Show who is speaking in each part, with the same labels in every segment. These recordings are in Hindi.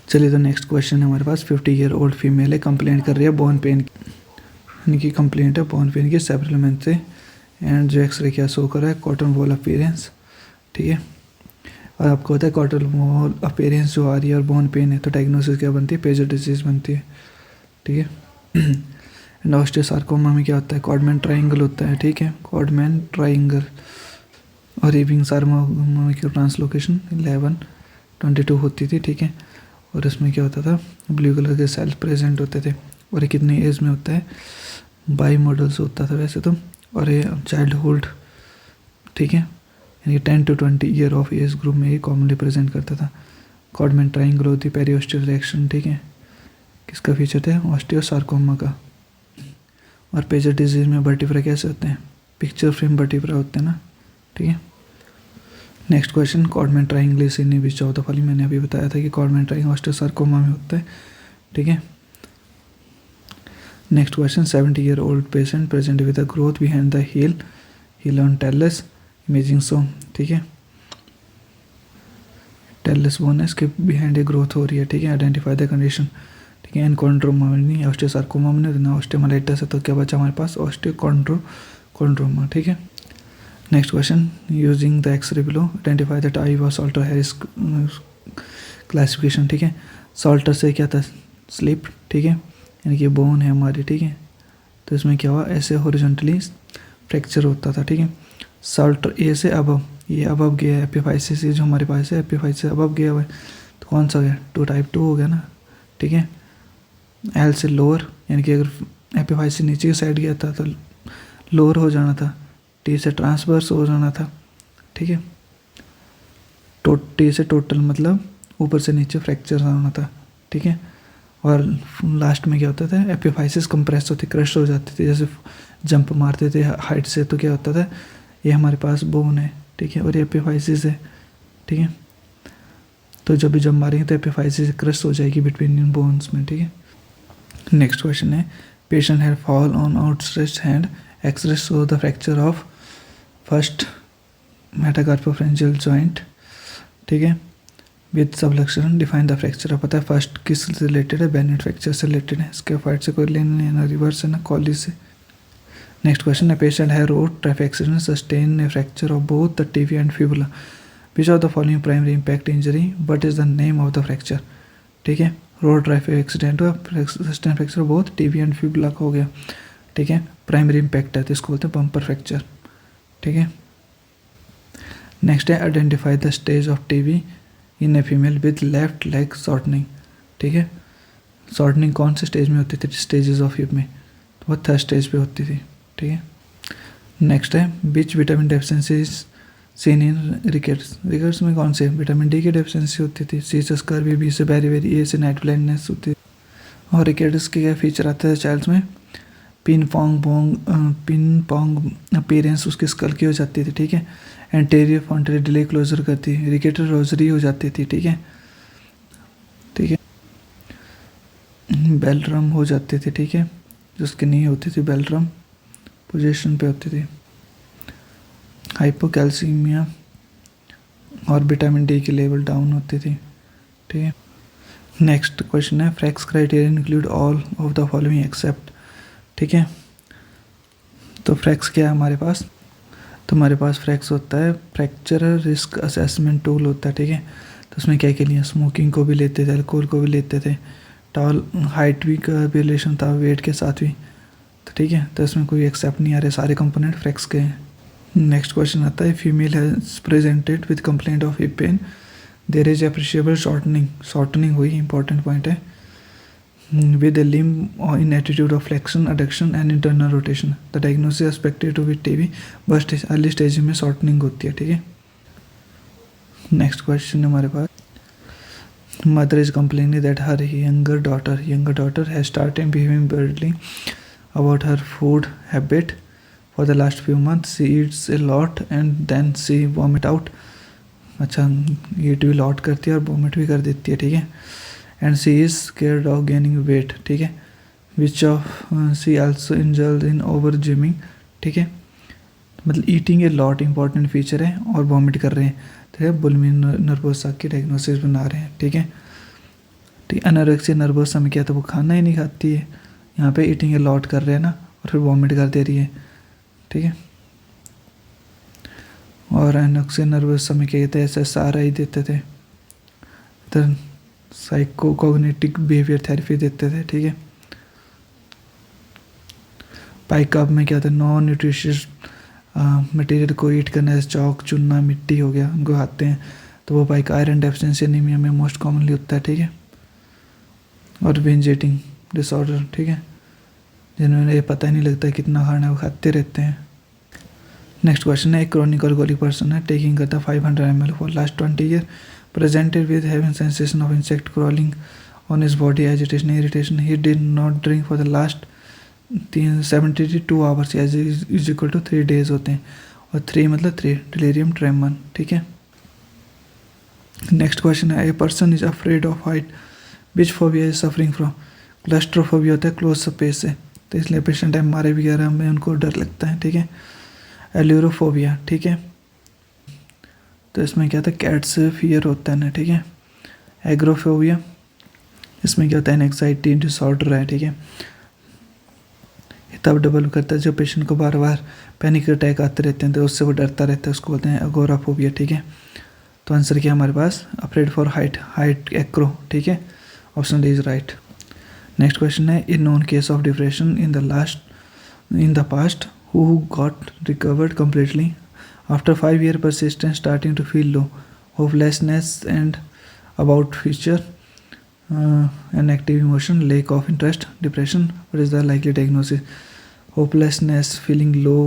Speaker 1: चलिए तो नेक्स्ट क्वेश्चन है हमारे पास। 50-year-old फीमेल है, कंप्लेंट कर रही है बोन पेन की, यानी कि कंप्लेंट है बोन पेन की सेवरल मंथ से। एंड जो एक्सरे क्या शो कर रहा है कॉटन वॉल अपीयरेंस, ठीक है। और आपको पता है कॉटन वॉल अपीयरेंस जो आ रही है और बोन पेन है तो डायग्नोसिस क्या बनती है, पेजर डिजीज बनती है, ठीक है। एंड ऑस्टियोसार्कोमा में क्या होता है, कॉडमैन ट्राइंगल होता है, ठीक है, कॉडमैन ट्राइंगल। और इविंग सार्कोमा की ट्रांसलोकेशन 11-22 होती थी, ठीक है। और इसमें क्या होता था, ब्लू कलर के सेल्स प्रेजेंट होते थे। और ये कितनी एज में होता है, बाई मॉडल्स होता था वैसे तो। और ये चाइल्डहुड, ठीक है, यानी 10 to 20 year of age group में ये कॉमनली प्रेजेंट करता था। कॉडमैन ट्राइंगल होती पेरियोस्टियल रिएक्शन, ठीक है, किसका फीचर था, ऑस्टियोसार्कोमा का। और पेजर डिजीज में वर्टिब्रा कैसे होते हैं, पिक्चर फ्रेम वर्टिब्रा होते हैं ना, ठीक है। Next question, Codman triangle is in which of the following, मैंने अभी बताया था कि कॉडमैन ट्राइंगल ऑस्टियोसार्कोमा में होता है, ठीक है। Next question, 70-year-old patient present with a growth behind the heel on talus imaging so, ठीक है, टेलस बोन है इसके बिहाइंड ए ग्रोथ हो रही है, ठीक है। आइडेंटिफाई द कंडीशन, ठीक है। एनकॉन्ड्रोमा में नहीं, ऑस्टियोसार्कोमा में नहीं, ऑस्टियोमाइलिटिस है, तो क्या बचा हमारे पास, ऑस्टियोकॉन्ड्रोमा, ठीक है। Next question, using the x ray below identify the type of Salter Harris classification, ठीक है। सॉल्टर से क्या था, स्लिप, ठीक है, यानी कि बोन है हमारी, ठीक है। तो इसमें क्या हुआ, ऐसे हॉरिजॉन्टली फ्रैक्चर होता था, ठीक है। सॉल्टर ए से अबव, ये अबव गया है, एपिफाइसिस जो हमारे पास है एपिफाइसिस से अबव गया हुआ है, तो कौन सा हो गया, टाइप 2 हो गया ना, ठीक है। एल से लोअर, यानी कि अगर एपिफाइसिस नीचे की साइड गया था तो लोअर हो जाना था। टी से ट्रांसवर्स हो जाना था, ठीक है। टी से टोटल मतलब ऊपर से नीचे फ्रैक्चर होना था, ठीक है। और लास्ट में क्या होता था, एपिफाइसिस कंप्रेस होती, क्रश हो जाती थी, जैसे जंप मारते थे हाइट से, तो क्या होता था, ये हमारे पास बोन है, ठीक है, और ये एपिफाइसिस है, ठीक है। तो जब भी जंप मारेंगे तो एपिफाइसिस क्रश हो जाएगी बिटवीन इन बोन्स में, ठीक है। नेक्स्ट क्वेश्चन है, patient had fall on outstretched hand, x-ray show the fracture of first metacarpophalangeal joint, ठीक है, with subluxation, define the fracture. अब पता है फर्स्ट किस से रिलेटेड है, बेनेट फ्रैक्चर से रिलेटेड है, इसके फाइट से कोई लेना नहीं है ना, रिवर्स है ना कॉलेज से। नेक्स्ट क्वेश्चन है, पेशेंट है road traffic accident sustain A fracture of both the TV and fibula, which of the following primary impact injury, what is the name of the fracture, ठीक है। रोड ट्रैफिक एक्सीडेंट हुआ, sustain fracture both TV and fibula का हो गया, ठीक है, प्राइमरी इम्पैक्ट है तो इसको बोलते हैं बम्पर फ्रैक्चर, ठीक है। नेक्स्ट है, identify the stage of TV in a female with left leg shortening, ठीक है। शॉर्टनिंग कौन से स्टेज में होती थी, स्टेजेस ऑफ हिप में, तो वो थर्ड स्टेज पे होती थी, ठीक है। नेक्स्ट है, which vitamin deficiency seen in rickets, rickets में कौन से, विटामिन डी की डेफिशिएंसी होती थी, सी से स्कर्वी, बी से बेरी, ए से नाइट ब्लाइंडनेस होती थी। और रिकेट्स के क्या फीचर आते हैं चाइल्ड्स में, पिन पोंग अपीयरेंस उसकी स्कल की हो जाती थी, ठीक है। एंटेरियर फ्रंटरी डिले क्लोजर करती है, रिकेटर रोजरी हो जाती थी, ठीक है, ठीक है। बेलड्रम हो जाती थी, ठीक है, जिसकी नहीं होती थी बेलड्रम पोजीशन पे होती थी। हाइपोकैल्सीमिया और विटामिन डी की लेवल डाउन होती थी, ठीक है। नेक्स्ट क्वेश्चन है, FRAX criteria include all of the following except, ठीक है। तो फ्रैक्स क्या है हमारे पास, तो हमारे पास फ्रैक्स होता है फ्रैक्चर रिस्क असेसमेंट टूल होता है, ठीक है। तो उसमें क्या क्या लिया, स्मोकिंग को भी लेते थे, अल्कोहल को भी लेते थे, टॉल हाइट भी का भी रिलेशन था वेट के साथ भी, तो ठीक है। तो इसमें कोई एक्सेप्ट नहीं आ रहे, सारे कंपोनेंट फ्रैक्स के हैं। नेक्स्ट क्वेश्चन आता है, female has presented with complaint of hip pain, there is appreciable shortening हुई, इंपॉर्टेंट पॉइंट है, with a limb or in attitude of flexion, adduction and internal rotation. The diagnosis is expected to be TB, but early stage में shortening होती है, ठीक है। नेक्स्ट क्वेश्चन हमारे पास, mother is complaining that her younger daughter has started behaving weirdly about her food habit for the last few months. She eats a lot and then she vomit out. अच्छा, ईट भी लॉट करती है और वॉमिट भी कर देती है, ठीक है। And she is scared of gaining weight, ठीक है, which of she also indulged in over gyming, ठीक है। मतलब eating a lot important feature है और वॉमिट कर रहे हैं, ठीक है, बुलिमिक नर्वोसा की डायग्नोसिस बना रहे हैं, ठीक है। ठीक, एनोरेक्सिया नर्वोसा में क्या था, वो खाना ही नहीं खाती है, यहाँ पे ईटिंग ए लॉट कर रहे हैं ना, और फिर वॉमिट कर दे रही है, ठीक है। और एनोरेक्सिया नर्वोसा में क्या कहते हैं, SSRI देते थे, इधर साइको कॉग्निटिव बिहेवियर थेरेपी देते थे, ठीक है। पाइकअप में क्या था, नॉन न्यूट्रिशियस मटेरियल को ईट करना, जैसे चौक चुनना मिट्टी हो गया, उनको खाते हैं तो वो पाइक आयरन डेफिशिएंसी एनीमिया में मोस्ट कॉमनली होता है, ठीक है। और बिंज ईटिंग डिसऑर्डर, ठीक है, जिन्होंने ये पता ही नहीं लगता कितना खाना है वो खाते रहते हैं। नेक्स्ट क्वेश्चन है, एक क्रॉनिक अल्कोहलिक पर्सन है, टेकिंग करता 500 ml for last 20 year, presented with having sensation of insect crawling on his body, agitation irritation, he did not drink for the last 72 hours is equal to 3 days होते हैं, और 3 मतलब 3 डिलीरियम ट्रेमन, ठीक है। नेक्स्ट क्वेश्चन है, a person is afraid of height, which phobia is suffering from, claustrophobia होता है क्लोज स्पेस से, तो इसलिए पेशेंट MRI वगैरह में उनको डर लगता है, ठीक है। एल्यूरोफोबिया, ठीक है, तो इसमें क्या होता है, कैट से फियर होता है ना, ठीक है। एग्रोफोबिया, इसमें क्या होता है, एंग्जाइटी डिसऑर्डर है, ठीक है। तब डेवलप करता है जो पेशेंट को बार बार पैनिक अटैक आते रहते हैं, तो उससे वो डरता रहता है, उसको बोलते हैं एगोराफोबिया, ठीक है। तो आंसर क्या हमारे पास, अफ्रेड फॉर हाइट एक्रो, ठीक है, option D is right. Next question है, in known case of depression in the past who got recovered completely after 5-year persistence, starting to feel low, hopelessness and about future, an active emotion, lack of interest, depression, what is the likely diagnosis? Hopelessness, feeling low,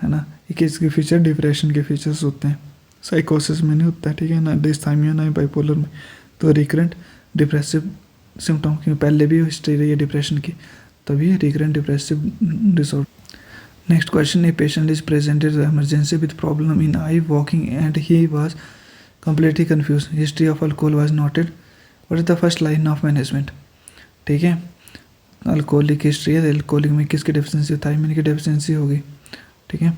Speaker 1: है ना, ये किसके फीचर, डिप्रेशन के फीचर्स होते हैं, साइकोसिस में नहीं होता है, ठीक है ना, डिस्थाइमिया ना बाइपोलर में, तो रिकरेंट डिप्रेसिव सिम्टम, क्योंकि पहले भी हिस्ट्री रही है डिप्रेशन की, तभी recurrent depressive disorder. Next question, a patient is presented to the emergency with problem in eye walking and he was completely confused. History of alcohol was noted. What is the first line of management? ठीक है, अल्कोहलिक हिस्ट्री है, अल्कोहलिक में किसकी डेफिशिएंसी, थायमिन की डेफिशिएंसी होगी, ठीक है।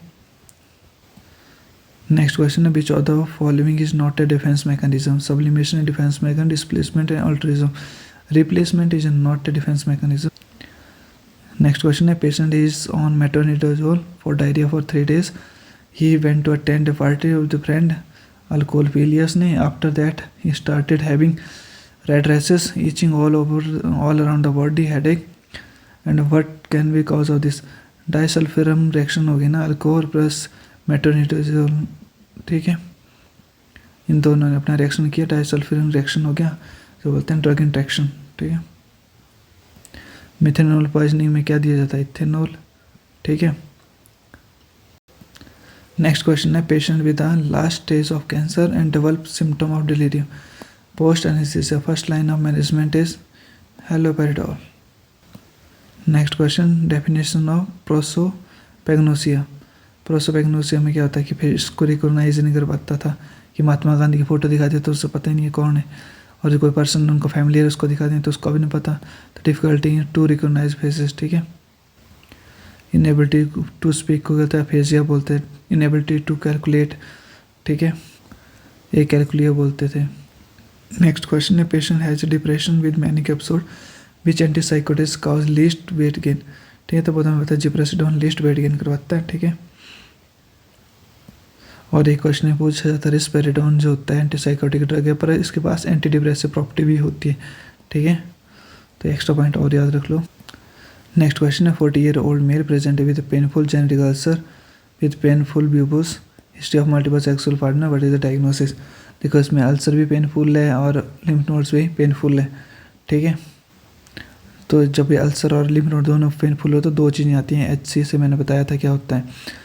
Speaker 1: नेक्स्ट क्वेश्चन है, which of the following is not a defence mechanism, sublimation defence mechanism, displacement and altruism, replacement is not a defence mechanism. Next question है, patient is on metronidazole for diarrhea for 3 days. He went to attend a party of the friend, alcohol failures ने, after that he started having red rashes, itching all around the body, headache, and what can be cause of this? Disulfiram reaction होगी ना, अल्कोहल प्लस मेट्रोनिडाजोल, ठीक है, इन दोनों ने अपना रिएक्शन किया, डाइसल्फिरम रिएक्शन हो गया, जो बोलते हैं ड्रग इंट्रैक्शन, ठीक है। मिथेनॉल पॉइजनिंग में क्या दिया जाता है, इथेनॉल, ठीक है। नेक्स्ट क्वेश्चन है, patient with the last stage of cancer and develop symptom of delirium, post anaesthesia, first line of management is haloperidol. Next question, definition of prosopagnosia, prosopagnosia में क्या होता है कि फिर इसको रिकॉग्नाइज नहीं कर पाता था, कि महात्मा गांधी की फ़ोटो दिखाते तो उससे पता ही नहीं है कौन है, और जो कोई पर्सन उनको फैमिलियर उसको दिखा दें तो उसको भी नहीं पता, तो डिफिकल्टी टू रिकॉग्नाइज फेसेस, ठीक है। इनेबिलिटी टू स्पीक को कहते हैं फेजिया बोलते हैं, इनेबिलिटी टू कैलकुलेट, ठीक है, ये कैलकुलिया बोलते थे। नेक्स्ट क्वेश्चन है, patient has depression with manic episode, which antipsychotics cause least weight gain, ठीक है, तो बहुत हमें पता है जिप्रेसिडोन लीस्ट वेट गेन करवाता है, ठीक है। और एक क्वेश्चन पूछा जाता है, रिस्पेरिडोन जो होता है एंटीसाइकोटिक ड्रग है, पर इसके पास एंटी डिप्रेसिव प्रॉपर्टी भी होती है, ठीक है, तो एक्स्ट्रा पॉइंट और याद रख लो। नेक्स्ट क्वेश्चन है, 40-year-old male present with painful genetic ulcer with painful bubos, history of multiple sexual partner, what is the diagnosis. देखो इसमें अल्सर भी पेनफुल है और लिम्फ नोड्स भी पेनफुल है, ठीक है। तो जब ये अल्सर और लिम्फ नोड दोनों पेनफुल हो तो दो चीज़ें आती हैं, HC से मैंने बताया था क्या होता है,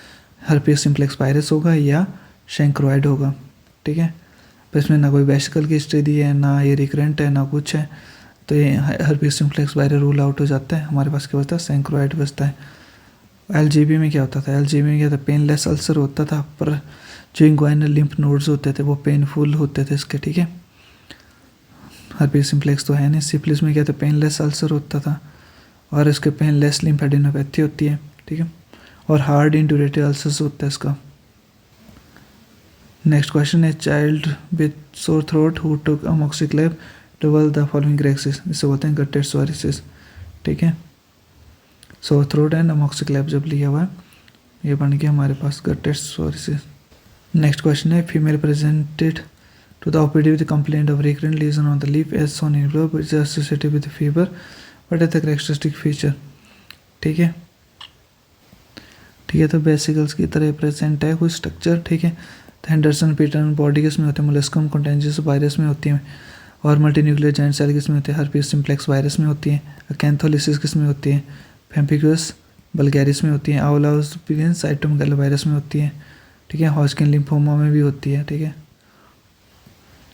Speaker 1: हर्पिस सिम्प्लेक्स वायरस होगा या शैंक्रोइड होगा, ठीक है। पर इसमें ना कोई वेसिकल की हिस्ट्री दी है, ना ये रिकरेंट है, ना कुछ है, तो ये herpes simplex virus rule out हो जाता है, हमारे पास क्या बचता है, शैंक्रोइड बचता है। LGB में क्या होता था, LGB में क्या था, पेनलेस अल्सर होता था, पर जो इंग्वाइनल लिम्फ नोड्स होते थे वो पेनफुल होते थे इसके, ठीक है। हर्पिस सिम्प्लेक्स तो है नहीं। सिफिलिस में क्या था, पेनलेस अल्सर होता था और इसके पेनलेस लिम्फेडिनोपैथी होती है, ठीक है, और हार्ड इंड्यूरेटिव अल्सर्स होता है इसका। नेक्स्ट क्वेश्चन है, child with sore throat who took amoxiclav revolve the following ग्रेक्सिस, जिसे बोलते हैं गटेड वायरसेस, ठीक है। सो थ्रोट एंड अमोक्सिक्लेव जब लिया हुआ है, ये बन गया हमारे पास गटेड वायरसेस। नेक्स्ट क्वेश्चन है, female presented to the OPD with a complaint of recurrent lesion on the leaf as shown in below, which is associated with fever. What is the characteristic feature? ठीक है, तो बेसिकल्स की तरह प्रेजेंट है कोई स्ट्रक्चर, ठीक है। तो हेंडरसन पैटर्न बॉडी किसमें होते हैं, मोलस्कम कॉन्टेंजियस वायरस में होती है, और मल्टीन्यूक्लियर जाइंट सेल किसमें होती है, हर्पीस सिम्प्लेक्स वायरस में होती है। अकैंथोलिसिस किसमें होती है, फेम्पिक्यूस बल्गैरिस में होती है। आउलाउस साइटोमेगालो वायरस में होती है, ठीक है। हॉजकिन लिम्फोमा में भी होती है, ठीक है।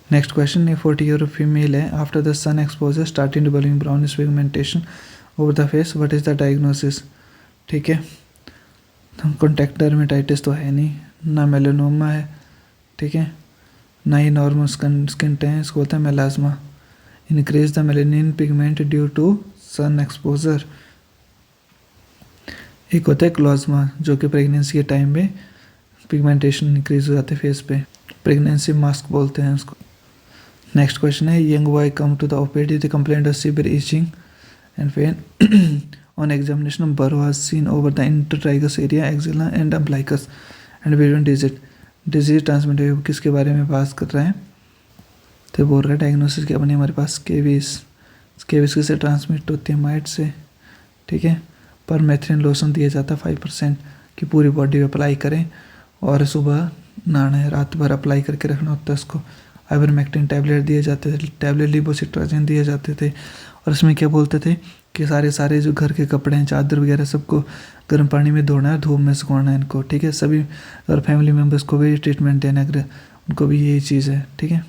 Speaker 1: नेक्स्ट क्वेश्चन, ये 40-year फीमेल है, after the sun exposure starting developing brownish pigmentation over the face, what is the diagnosis, ठीक है। कॉन्टैक्ट डर्मेटाइटिस तो है नहीं, ना मेलानोमा है, ठीक है, ना ही नॉर्मल स्किन टैन, इसको बोलते हैं melasma. Increase the melanin pigment due to sun exposure. एक होता है क्लोज्मा, जो कि प्रेगनेंसी के टाइम में पिगमेंटेशन इंक्रीज हो जाते हैं फेस पे, प्रेगनेंसी मास्क बोलते हैं उसको। नेक्स्ट क्वेश्चन है, young boy come to the OPD with complaint of severe itching and pain on examination burrow was seen over the intertriginous area axilla and umbilicus and between digits transmitted, किसके बारे में बात कर रहे हैं, तो बोल रहा है डायग्नोसिस क्या बनी हमारे पास, स्केविस किससे ट्रांसमिट होती है, माइट से, ठीक है। पर मेथ्रिन लोशन दिया जाता है 5% की पूरी बॉडी पे अप्लाई करें, और सुबह नहाना है, रात भर अप्लाई करके रखना होता है उसको। आइवरमेक्टिन टैबलेट दिए जाते थे, टैबलेट लिवोसिट्राजिन दिए जाते थे, और इसमें क्या बोलते थे कि सारे जो घर के कपड़े हैं, चादर वगैरह सबको गर्म पानी में धोना है, धूप में सुखाना है इनको, ठीक है। सभी और फैमिली मेम्बर्स को भी ट्रीटमेंट देना है, उनको भी यही चीज़ है, ठीक है।